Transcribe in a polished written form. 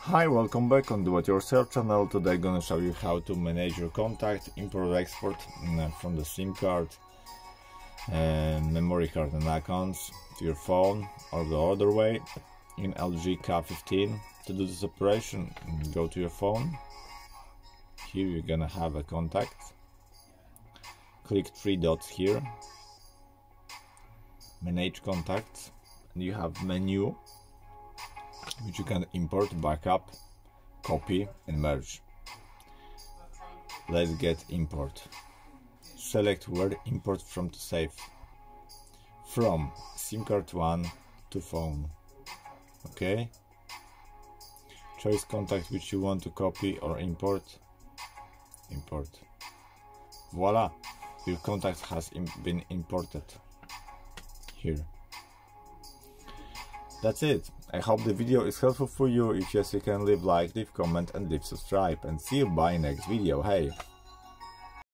Hi, welcome back on Do It Yourself channel. Today I'm gonna show you how to manage your contact, import export from the SIM card, memory card and accounts to your phone or the other way in LG K50. To do this operation, go to your phone. Here you're gonna have a contact. Click three dots here, manage contacts, and you have menu which you can import, backup, copy and merge. Let's get import. Select where import from to save. From SIM card 1 to phone. Okay. Choose contact which you want to copy or import. Import. Voila! Your contact has been imported. Here. That's it. I hope the video is helpful for you. If yes, you can leave like, leave comment and leave subscribe. And see you by next video. Hey!